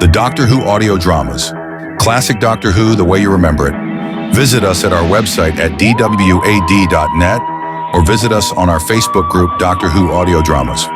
The Doctor Who audio dramas. Classic Doctor Who the way you remember it. Visit us at our website at dwad.net or visit us on our Facebook group Doctor Who Audio Dramas.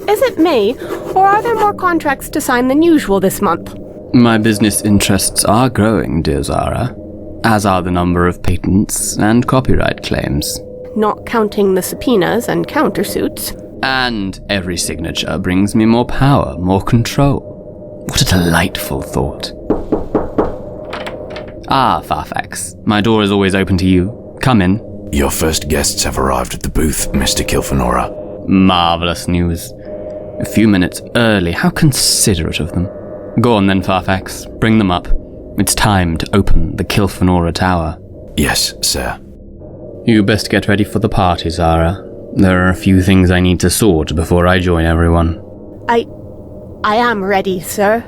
Is it me, or are there more contracts to sign than usual this month? My business interests are growing, dear Zara, as are the number of patents and copyright claims. Not counting the subpoenas and countersuits. And every signature brings me more power, more control. What a delightful thought. Ah, Farfax, my door is always open to you. Come in. Your first guests have arrived at the booth, Mr. Kilfenora. Marvelous news. A few minutes early, how considerate of them. Go on then, Farfax, bring them up. It's time to open the Kilfenora Tower. Yes, sir. You best get ready for the party, Zara. There are a few things I need to sort before I join everyone. I am ready, sir.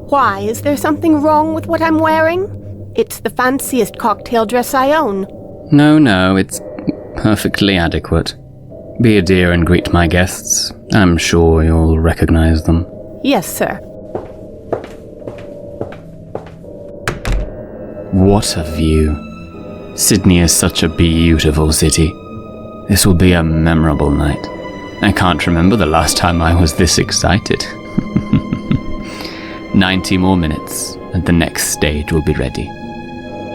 Why, is there something wrong with what I'm wearing? It's the fanciest cocktail dress I own. No, it's perfectly adequate. Be a dear and greet my guests. I'm sure you'll recognize them. Yes, sir. What a view. Sydney is such a beautiful city. This will be a memorable night. I can't remember the last time I was this excited. 90 more minutes, and the next stage will be ready.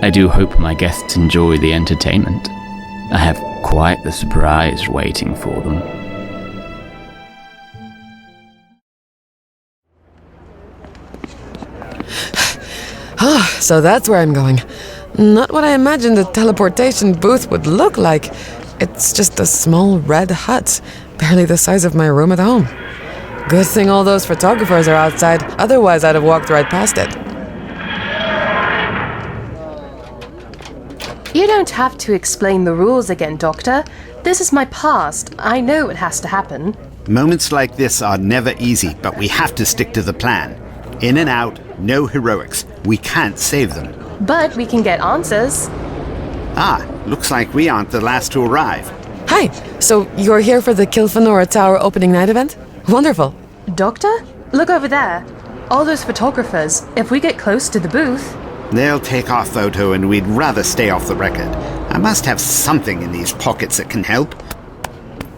I do hope my guests enjoy the entertainment. I have quite the surprise waiting for them. So that's where I'm going. Not what I imagined the teleportation booth would look like. It's just a small red hut, barely the size of my room at home. Good thing all those photographers are outside, otherwise I'd have walked right past it. You don't have to explain the rules again, Doctor. This is my past. I know it has to happen. Moments like this are never easy, but we have to stick to the plan. In and out, no heroics. We can't save them. But we can get answers. Ah, looks like we aren't the last to arrive. Hi, so you're here for the Kilfenora Tower opening night event? Wonderful. Doctor? Look over there. All those photographers. If we get close to the booth... They'll take our photo and we'd rather stay off the record. I must have something in these pockets that can help.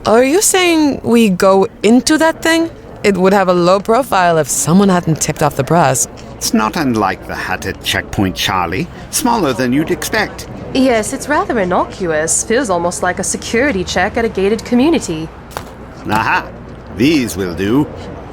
Are you saying we go into that thing? It would have a low profile if someone hadn't tipped off the press. It's not unlike the hut at Checkpoint Charlie. Smaller than you'd expect. Yes, it's rather innocuous. Feels almost like a security check at a gated community. Aha! These will do.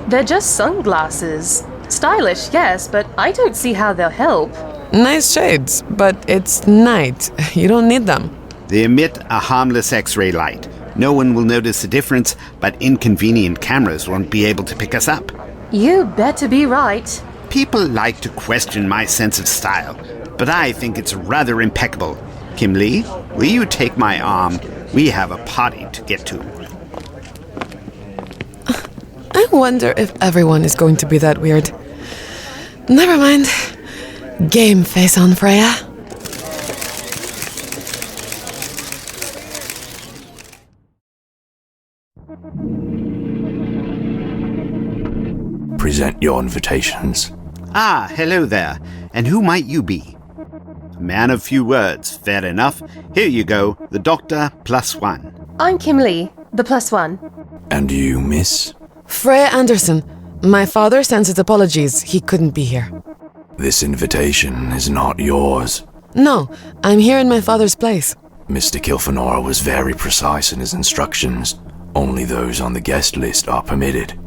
They're just sunglasses. Stylish, yes, but I don't see how they'll help. Nice shades, but it's night. You don't need them. They emit a harmless X-ray light. No one will notice the difference, but inconvenient cameras won't be able to pick us up. You better be right. People like to question my sense of style, but I think it's rather impeccable. Kim Lee, will you take my arm? We have a party to get to. I wonder if everyone is going to be that weird. Never mind. Game face on, Freya. Present your invitations. Ah, hello there. And who might you be? A man of few words, fair enough. Here you go, the Doctor +1. I'm Kim Lee, the +1. And you, miss? Freya Anderson. My father sends his apologies. He couldn't be here. This invitation is not yours. No, I'm here in my father's place. Mr. Kilfenora was very precise in his instructions. Only those on the guest list are permitted.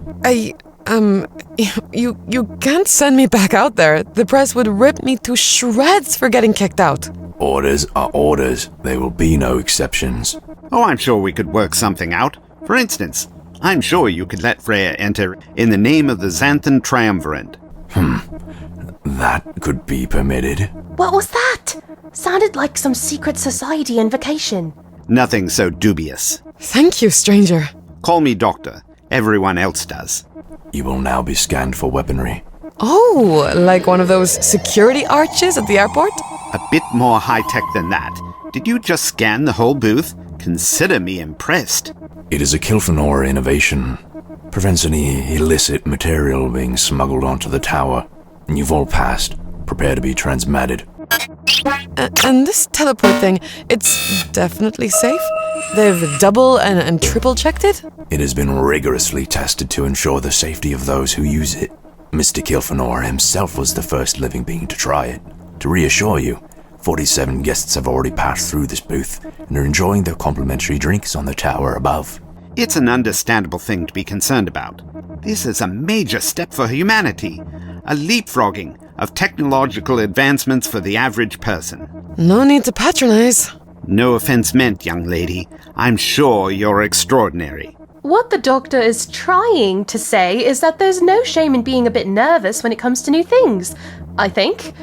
You can't send me back out there. The press would rip me to shreds for getting kicked out. Orders are orders. There will be no exceptions. Oh, I'm sure we could work something out. For instance, I'm sure you could let Freya enter in the name of the Xanthan Triumvirate. That could be permitted. What was that? Sounded like some secret society invocation. Nothing so dubious. Thank you, stranger. Call me Doctor. Everyone else does. You will now be scanned for weaponry. Oh, like one of those security arches at the airport? A bit more high-tech than that. Did you just scan the whole booth? Consider me impressed. It is a Kilfenora innovation. Prevents any illicit material being smuggled onto the tower. And you've all passed. Prepare to be transmatted. And this teleport thing, it's definitely safe? They've double and triple checked it? It has been rigorously tested to ensure the safety of those who use it. Mr. Kilfenora himself was the first living being to try it. To reassure you, 47 guests have already passed through this booth and are enjoying their complimentary drinks on the tower above. It's an understandable thing to be concerned about. This is a major step for humanity. A leapfrogging of technological advancements for the average person. No need to patronize. No offense meant, young lady. I'm sure you're extraordinary. What the doctor is trying to say is that there's no shame in being a bit nervous when it comes to new things, I think.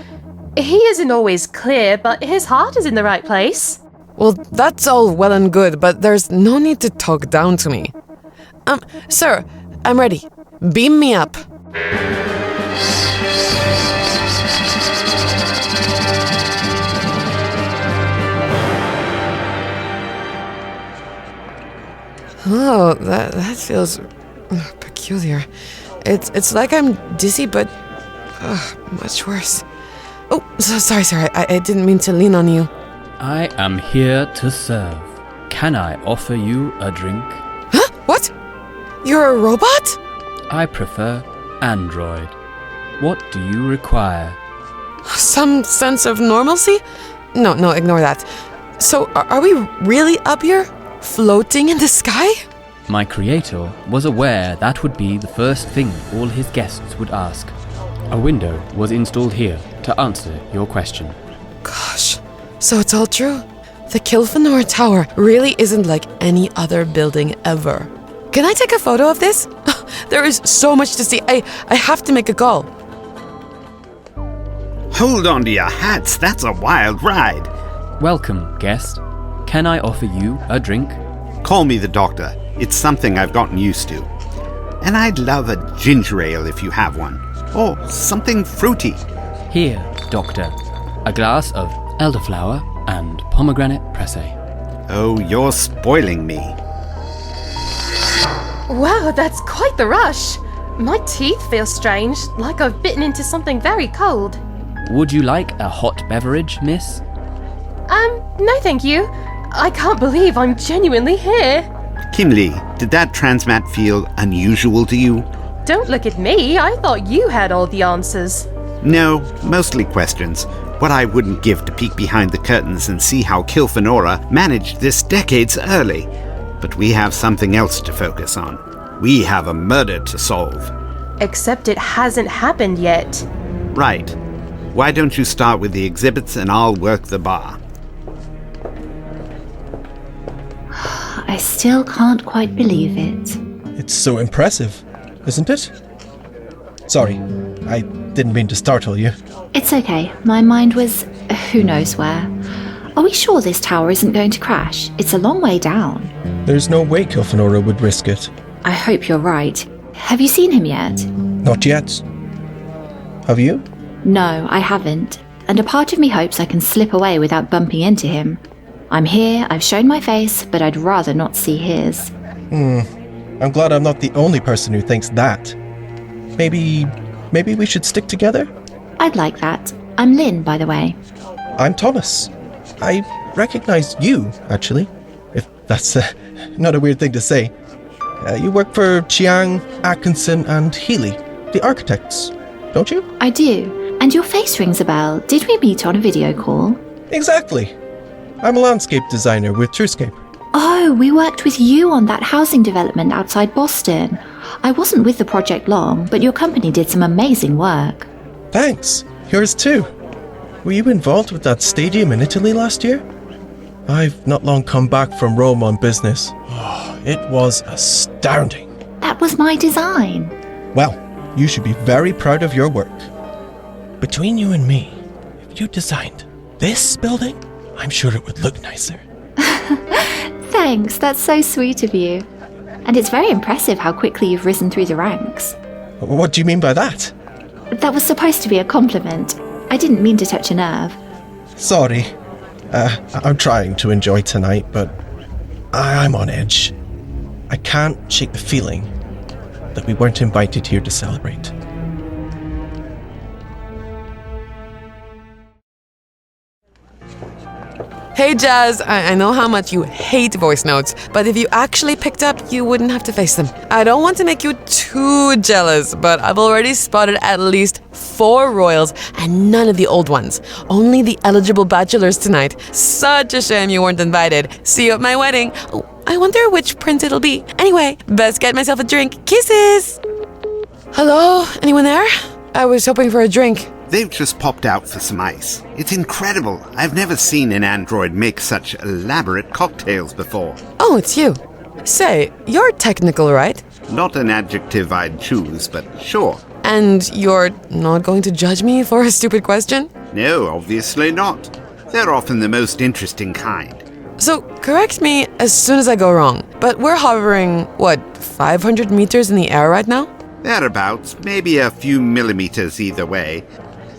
He isn't always clear, but his heart is in the right place. Well, that's all well and good, but there's no need to talk down to me. Sir, I'm ready. Beam me up. Oh, that feels peculiar. It's like I'm dizzy, but much worse. Oh, sorry, sir. I didn't mean to lean on you. I am here to serve. Can I offer you a drink? Huh? What? You're a robot? I prefer android. What do you require? Some sense of normalcy? No, ignore that. So, are we really up here? Floating in the sky? My creator was aware that would be the first thing all his guests would ask. A window was installed here to answer your question. Gosh, so it's all true? The Kilfenora Tower really isn't like any other building ever. Can I take a photo of this? There is so much to see. I have to make a call. Hold on to your hats. That's a wild ride. Welcome, guest. Can I offer you a drink? Call me the doctor. It's something I've gotten used to. And I'd love a ginger ale if you have one. Or something fruity. Here, doctor. A glass of elderflower and pomegranate presse. Oh, you're spoiling me. Wow, that's quite the rush. My teeth feel strange, like I've bitten into something very cold. Would you like a hot beverage, miss? No thank you. I can't believe I'm genuinely here. Kimli, did that transmat feel unusual to you? Don't look at me. I thought you had all the answers. No, mostly questions. What I wouldn't give to peek behind the curtains and see how Kilfenora managed this decades early. But we have something else to focus on. We have a murder to solve. Except it hasn't happened yet. Right. Why don't you start with the exhibits and I'll work the bar? I still can't quite believe it. It's so impressive, isn't it? Sorry, I didn't mean to startle you. It's okay. My mind was who knows where. Are we sure this tower isn't going to crash? It's a long way down. There's no way Kilfenora would risk it. I hope you're right. Have you seen him yet? Not yet. Have you? No, I haven't. And a part of me hopes I can slip away without bumping into him. I'm here, I've shown my face, but I'd rather not see his. I'm glad I'm not the only person who thinks that. Maybe we should stick together? I'd like that. I'm Lynn, by the way. I'm Thomas. I recognize you, actually. If that's not a weird thing to say. You work for Chiang, Atkinson, and Healy, the architects, don't you? I do. And your face rings a bell. Did we meet on a video call? Exactly. I'm a landscape designer with Truescape. Oh, we worked with you on that housing development outside Boston. I wasn't with the project long, but your company did some amazing work. Thanks. Yours too. Were you involved with that stadium in Italy last year? I've not long come back from Rome on business. Oh, it was astounding. That was my design. Well, you should be very proud of your work. Between you and me, if you designed this building, I'm sure it would look nicer. Thanks, that's so sweet of you. And it's very impressive how quickly you've risen through the ranks. What do you mean by that? That was supposed to be a compliment. I didn't mean to touch a nerve. Sorry. I'm trying to enjoy tonight, but I'm on edge. I can't shake the feeling that we weren't invited here to celebrate. Hey Jazz, I know how much you hate voice notes, but if you actually picked up, you wouldn't have to face them. I don't want to make you too jealous, but I've already spotted at least 4 royals and none of the old ones. Only the eligible bachelors tonight. Such a shame you weren't invited. See you at my wedding. Oh, I wonder which prince it'll be. Anyway, best get myself a drink. Kisses! Hello? Anyone there? I was hoping for a drink. They've just popped out for some ice. It's incredible. I've never seen an android make such elaborate cocktails before. Oh, it's you. Say, you're technical, right? Not an adjective I'd choose, but sure. And you're not going to judge me for a stupid question? No, obviously not. They're often the most interesting kind. So, correct me as soon as I go wrong, but we're hovering, 500 meters in the air right now? Thereabouts, maybe a few millimeters either way.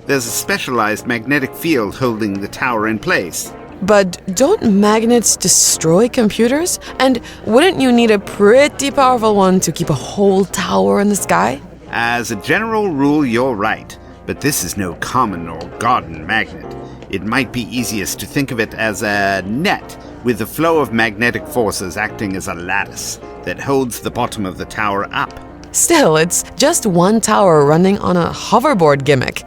There's a specialized magnetic field holding the tower in place. But don't magnets destroy computers? And wouldn't you need a pretty powerful one to keep a whole tower in the sky? As a general rule, you're right. But this is no common or garden magnet. It might be easiest to think of it as a net, with the flow of magnetic forces acting as a lattice that holds the bottom of the tower up. Still, it's just one tower running on a hoverboard gimmick.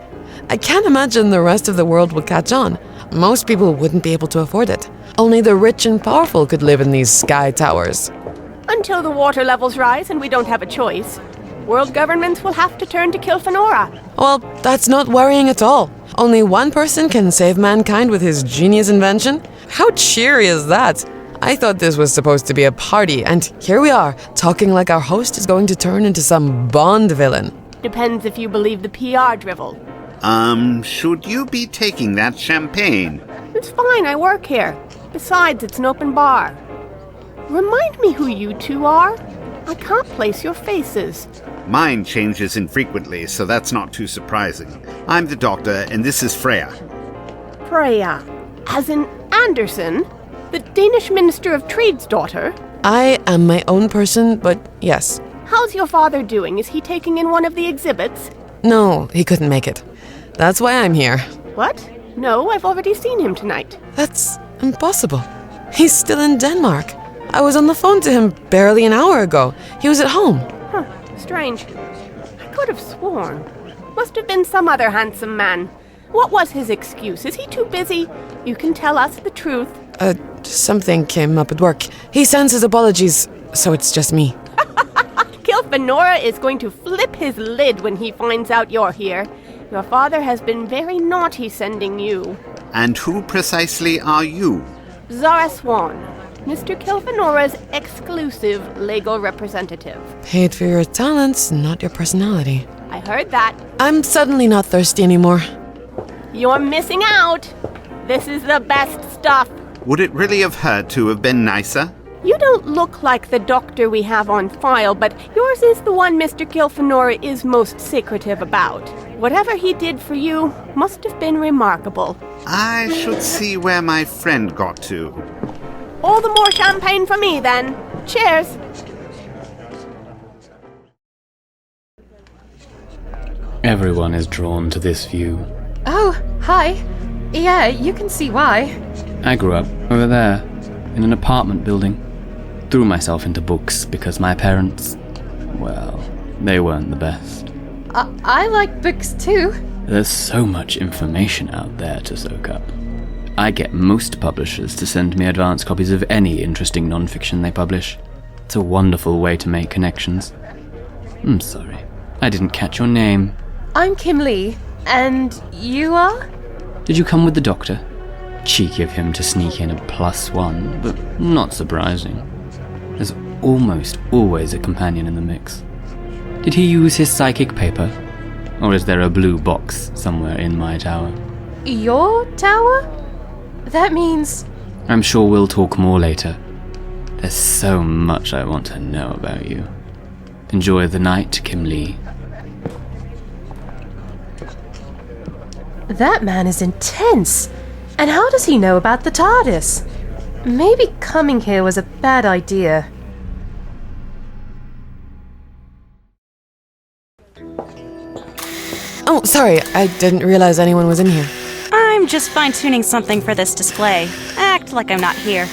I can't imagine the rest of the world would catch on. Most people wouldn't be able to afford it. Only the rich and powerful could live in these sky towers. Until the water levels rise and we don't have a choice, world governments will have to turn to Kilfenora. Well, that's not worrying at all. Only one person can save mankind with his genius invention? How cheery is that? I thought this was supposed to be a party, and here we are, talking like our host is going to turn into some Bond villain. Depends if you believe the PR drivel. Should you be taking that champagne? It's fine, I work here. Besides, it's an open bar. Remind me who you two are. I can't place your faces. Mine changes infrequently, so that's not too surprising. I'm the doctor, and this is Freya. Freya. As in Anderson? The Danish Minister of Trade's daughter? I am my own person, but yes. How's your father doing? Is he taking in one of the exhibits? No, he couldn't make it. That's why I'm here. What? No, I've already seen him tonight. That's impossible. He's still in Denmark. I was on the phone to him barely an hour ago. He was at home. Huh, strange. I could have sworn. Must have been some other handsome man. What was his excuse? Is he too busy? You can tell us the truth. Something came up at work. He sends his apologies, so it's just me. Kilfenora is going to flip his lid when he finds out you're here. Your father has been very naughty sending you. And who precisely are you? Zara Swann, Mr. Kilfenora's exclusive legal representative. Paid for your talents, not your personality. I heard that. I'm suddenly not thirsty anymore. You're missing out. This is the best stuff. Would it really have hurt to have been nicer? You don't look like the doctor we have on file, but yours is the one Mr. Kilfenora is most secretive about. Whatever he did for you must have been remarkable. I should see where my friend got to. All the more champagne for me, then. Cheers. Everyone is drawn to this view. Oh, hi. Yeah, you can see why. I grew up over there, in an apartment building. Threw myself into books because my parents, well, they weren't the best. I like books too. There's so much information out there to soak up. I get most publishers to send me advance copies of any interesting non-fiction they publish. It's a wonderful way to make connections. I'm sorry. I didn't catch your name. I'm Kim Lee, and you are? Did you come with the doctor? Cheeky of him to sneak in a +1, but not surprising. There's almost always a companion in the mix. Did he use his psychic paper? Or is there a blue box somewhere in my tower? Your tower? That means... I'm sure we'll talk more later. There's so much I want to know about you. Enjoy the night, Kim Lee. That man is intense. And how does he know about the TARDIS? Maybe coming here was a bad idea. Oh, sorry, I didn't realize anyone was in here. I'm just fine-tuning something for this display. Act like I'm not here.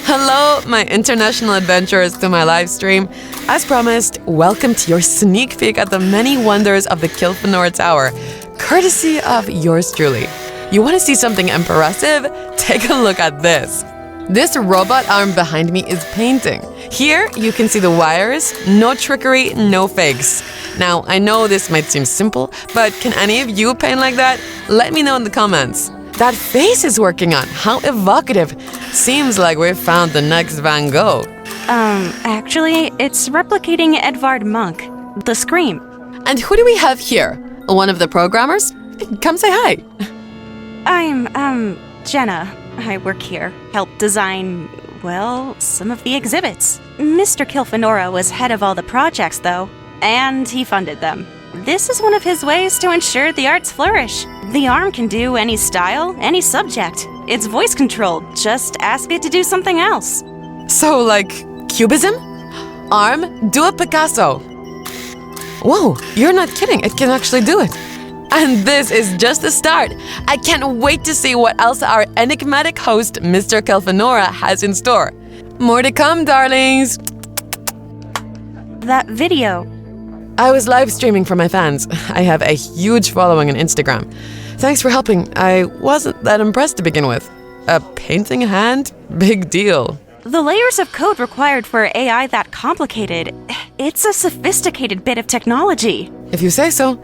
Hello, my international adventurers to my live stream. As promised, welcome to your sneak peek at the many wonders of the Kilfenora Tower, courtesy of yours truly. You want to see something impressive? Take a look at this. This robot arm behind me is painting. Here, you can see the wires, no trickery, no fakes. Now, I know this might seem simple, but can any of you paint like that? Let me know in the comments. That face is working on, how evocative. Seems like we've found the next Van Gogh. Actually, it's replicating Edvard Munch, the Scream. And who do we have here? One of the programmers? Come say hi. I'm, Jenna. I work here. Help design, well, some of the exhibits. Mr. Kilfenora was head of all the projects, though, and he funded them. This is one of his ways to ensure the arts flourish. The arm can do any style, any subject. It's voice controlled. Just ask it to do something else. So, like, cubism? Arm, do a Picasso. Whoa, you're not kidding. It can actually do it. And this is just the start. I can't wait to see what else our enigmatic host, Mr. Kilfenora, has in store. More to come, darlings. That video. I was live streaming for my fans. I have a huge following on Instagram. Thanks for helping. I wasn't that impressed to begin with. A painting hand? Big deal. The layers of code required for AI that complicated, it's a sophisticated bit of technology. If you say so.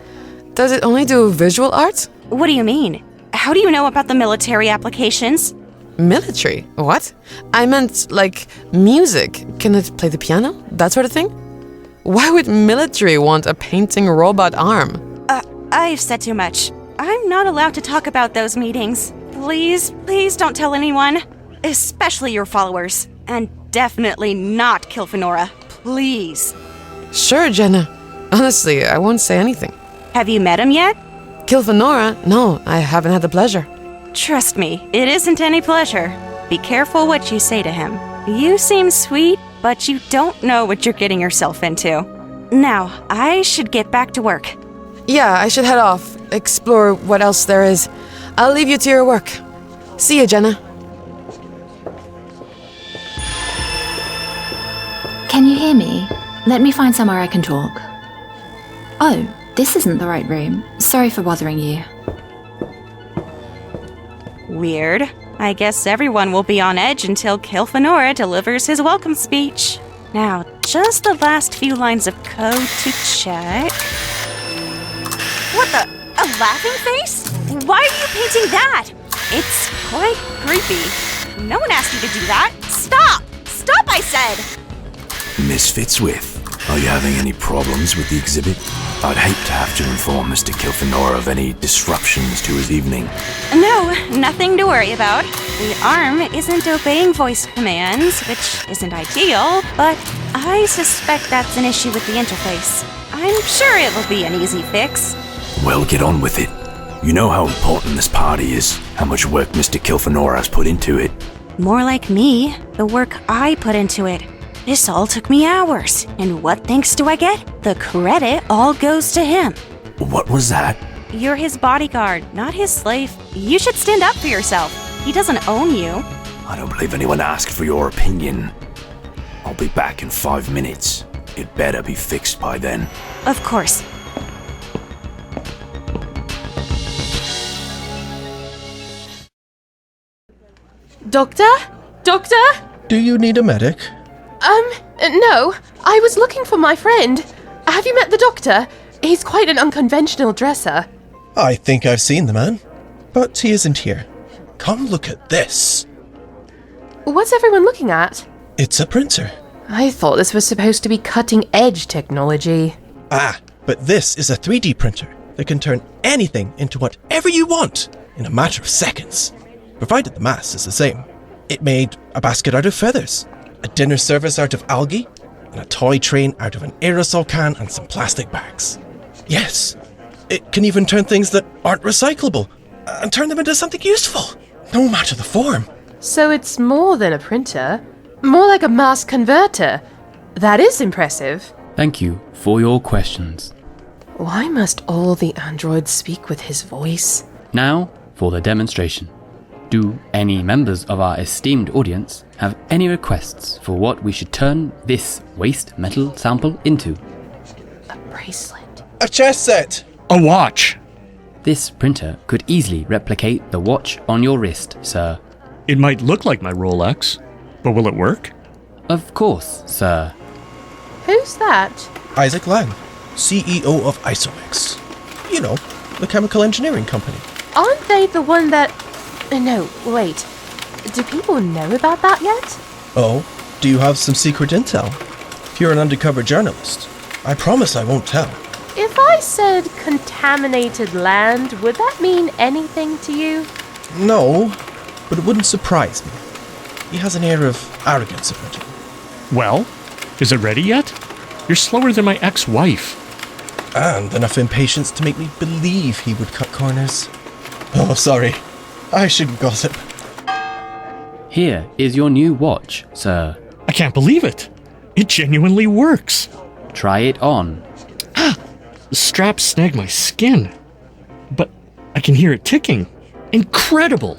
Does it only do visual arts? What do you mean? How do you know about the military applications? Military? What? I meant, like, music. Can it play the piano? That sort of thing? Why would military want a painting robot arm? I've said too much. I'm not allowed to talk about those meetings. Please don't tell anyone. Especially your followers. And definitely not Kilfenora. Please. Sure, Jenna. Honestly, I won't say anything. Have you met him yet? Kilfenora? No, I haven't had the pleasure. Trust me, it isn't any pleasure. Be careful what you say to him. You seem sweet, but you don't know what you're getting yourself into. Now, I should get back to work. Yeah, I should head off, explore what else there is. I'll leave you to your work. See you, Jenna. Can you hear me? Let me find somewhere I can talk. Oh, this isn't the right room. Sorry for bothering you. Weird. I guess everyone will be on edge until Kilfenora delivers his welcome speech. Now, just the last few lines of code to check. What the? A laughing face? Why are you painting that? It's quite creepy. No one asked you to do that. Stop! Stop, I said! Misfits with. Are you having any problems with the exhibit? I'd hate to have to inform Mr. Kilfenora of any disruptions to his evening. No, nothing to worry about. The arm isn't obeying voice commands, which isn't ideal, but I suspect that's an issue with the interface. I'm sure it will be an easy fix. Well, get on with it. You know how important this party is, how much work Mr. Kilfenora has put into it. More like me, the work I put into it. This all took me hours, and what thanks do I get? The credit all goes to him. What was that? You're his bodyguard, not his slave. You should stand up for yourself. He doesn't own you. I don't believe anyone asked for your opinion. I'll be back in 5 minutes. It better be fixed by then. Of course. Doctor? Doctor? Do you need a medic? No. I was looking for my friend. have you met the doctor? He's quite an unconventional dresser. I think I've seen the man, but he isn't here. Come look at this. What's everyone looking at? It's a printer. I thought this was supposed to be cutting-edge technology. Ah, but this is a 3D printer that can turn anything into whatever you want in a matter of seconds, provided the mass is the same. It made a basket out of feathers, a dinner service out of algae, and a toy train out of an aerosol can and some plastic bags. Yes, it can even turn things that aren't recyclable and turn them into something useful, no matter the form. So it's more than a printer, more like a mass converter. That is impressive. Thank you for your questions. Why must all the androids speak with his voice? Now for the demonstration. Do any members of our esteemed audience have any requests for what we should turn this waste metal sample into? A bracelet. A chess set. A watch. This printer could easily replicate the watch on your wrist, sir. It might look like my Rolex, but will it work? Of course, sir. Who's that? Isaac Lang, CEO of Isomex. You know, the chemical engineering company. Aren't they the one that... No, wait. Do people know about that yet? Oh, do you have some secret intel? If you're an undercover journalist, I promise I won't tell. If I said contaminated land, would that mean anything to you? No, but it wouldn't surprise me. He has an air of arrogance about him. Well, is it ready yet? You're slower than my ex-wife. And enough impatience to make me believe he would cut corners. Oh, sorry. I shouldn't gossip. Here is your new watch, sir. I can't believe it. It genuinely works. Try it on. The strap snagged my skin. But I can hear it ticking. Incredible.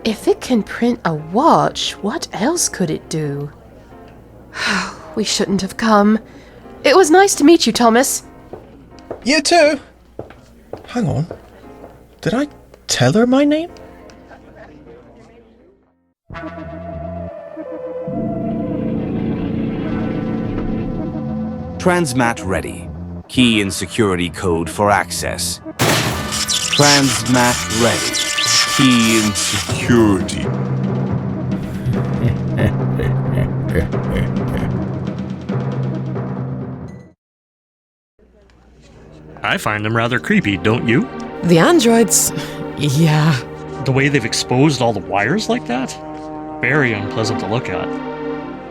If it can print a watch, what else could it do? We shouldn't have come. It was nice to meet you, Thomas. You too. Hang on. Did I tell her my name? Transmat ready. Key and security code for access. Transmat ready. Key and security. I find them rather creepy, don't you? The androids, yeah. The way they've exposed all the wires like that? Very unpleasant to look at.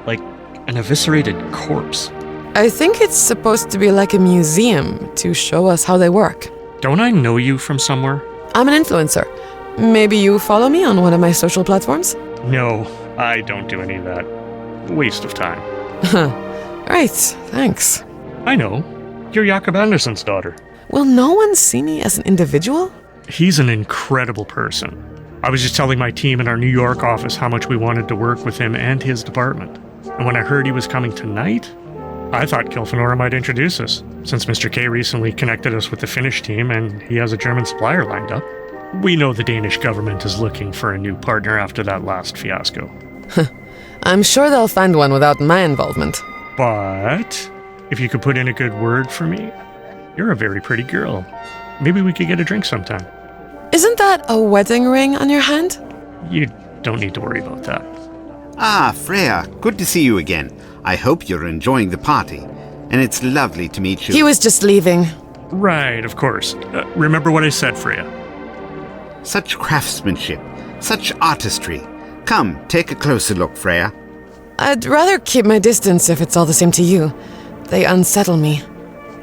Like an eviscerated corpse. I think it's supposed to be like a museum to show us how they work. Don't I know you from somewhere? I'm an influencer. Maybe you follow me on one of my social platforms? No, I don't do any of that. Waste of time. Right, thanks. I know. You're Jakob Anderson's daughter. Will no one see me as an individual? He's an incredible person. I was just telling my team in our New York office how much we wanted to work with him and his department. And when I heard he was coming tonight, I thought Kilfenora might introduce us, since Mr. K recently connected us with the Finnish team and he has a German supplier lined up. We know the Danish government is looking for a new partner after that last fiasco. I'm sure they'll find one without my involvement. But if you could put in a good word for me, you're a very pretty girl. Maybe we could get a drink sometime. Isn't that a wedding ring on your hand? You don't need to worry about that. Ah, Freya, good to see you again. I hope you're enjoying the party, and it's lovely to meet you. He was just leaving. Right, of course. Remember what I said, Freya. Such craftsmanship, such artistry. Come, take a closer look, Freya. I'd rather keep my distance if it's all the same to you. They unsettle me.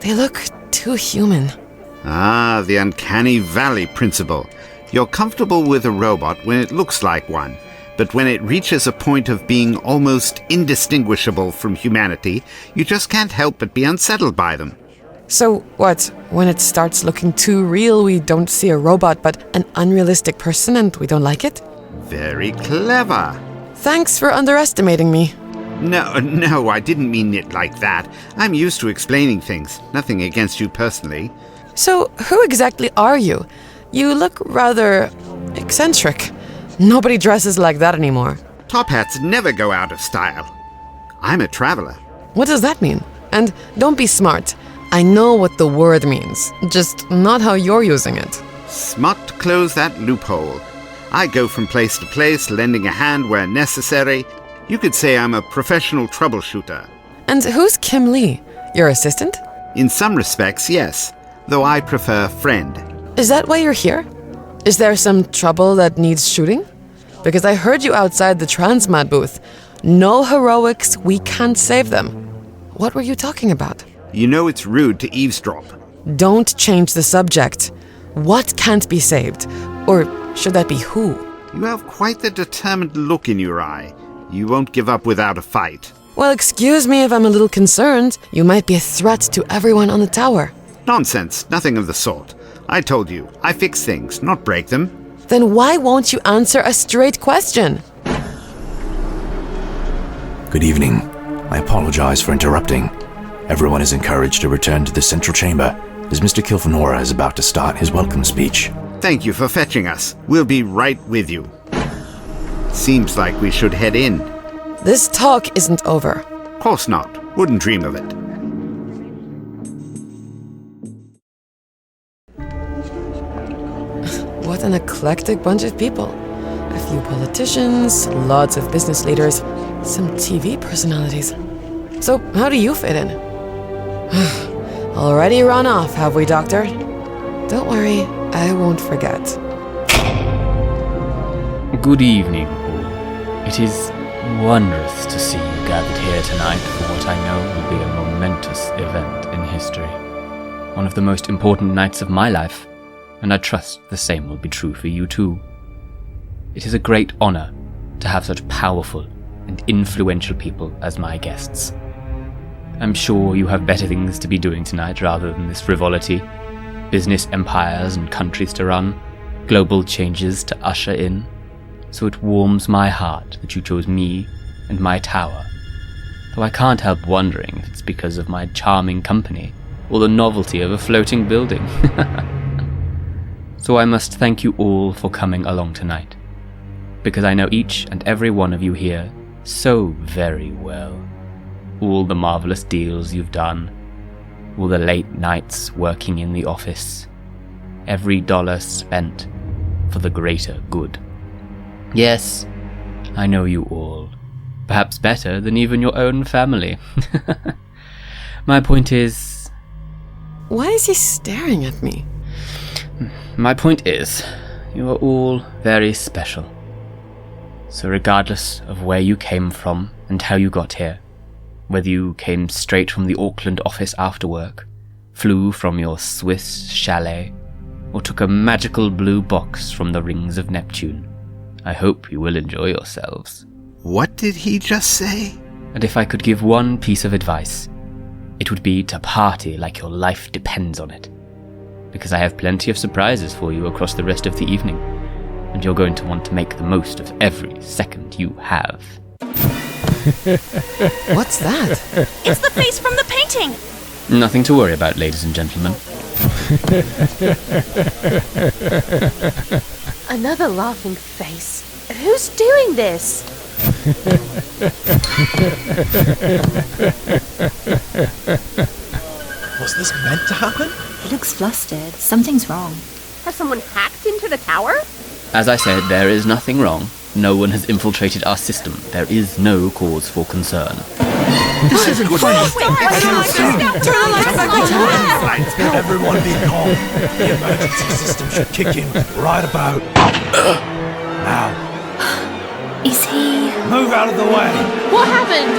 They look too human. Ah, the uncanny valley principle. You're comfortable with a robot when it looks like one, but when it reaches a point of being almost indistinguishable from humanity, you just can't help but be unsettled by them. So what, when it starts looking too real, we don't see a robot but an unrealistic person and we don't like it? Very clever. Thanks for underestimating me. No, I didn't mean it like that. I'm used to explaining things. Nothing against you personally. So, who exactly are you? You look rather eccentric. Nobody dresses like that anymore. Top hats never go out of style. I'm a traveler. What does that mean? And don't be smart. I know what the word means, just not how you're using it. Smart to close that loophole. I go from place to place, lending a hand where necessary. You could say I'm a professional troubleshooter. And who's Kim Lee? Your assistant? In some respects, yes, though I prefer friend. Is that why you're here? Is there some trouble that needs shooting? Because I heard you outside the Transmat booth. No heroics, we can't save them. What were you talking about? You know it's rude to eavesdrop. Don't change the subject. What can't be saved? Or should that be who? You have quite the determined look in your eye. You won't give up without a fight. Well, excuse me if I'm a little concerned. You might be a threat to everyone on the tower. Nonsense, nothing of the sort. I told you, I fix things, not break them. Then why won't you answer a straight question? Good evening. I apologize for interrupting. Everyone is encouraged to return to the central chamber, as Mr. Kilfenora is about to start his welcome speech. Thank you for fetching us. We'll be right with you. Seems like we should head in. This talk isn't over. Course not. Wouldn't dream of it. What an eclectic bunch of people. A few politicians, lots of business leaders, some TV personalities. So, how do you fit in? Already run off, have we, Doctor? Don't worry, I won't forget. Good evening, all. It is wondrous to see you gathered here tonight for what I know will be a momentous event in history. One of the most important nights of my life, and I trust the same will be true for you too. It is a great honor to have such powerful and influential people as my guests. I'm sure you have better things to be doing tonight rather than this frivolity. Business empires and countries to run, global changes to usher in. So it warms my heart that you chose me and my tower. Though I can't help wondering if it's because of my charming company or the novelty of a floating building. So I must thank you all for coming along tonight, because I know each and every one of you here so very well. All the marvelous deals you've done, all the late nights working in the office, every dollar spent for the greater good. Yes, I know you all, perhaps better than even your own family. My point is... Why is he staring at me? My point is, you are all very special. So regardless of where you came from and how you got here, whether you came straight from the Auckland office after work, flew from your Swiss chalet, or took a magical blue box from the rings of Neptune, I hope you will enjoy yourselves. What did he just say? And if I could give one piece of advice, it would be to party like your life depends on it. Because I have plenty of surprises for you across the rest of the evening, and you're going to want to make the most of every second you have. What's that? It's the face from the painting! Nothing to worry about, ladies and gentlemen. Another laughing face. Who's doing this? Was this meant to happen? He looks flustered. Something's wrong. Has someone hacked into the tower? As I said, there is nothing wrong. No one has infiltrated our system. There is no cause for concern. This isn't funny. Everyone be calm. The emergency system should kick in right about now. Is he... Move out of the way. What happened?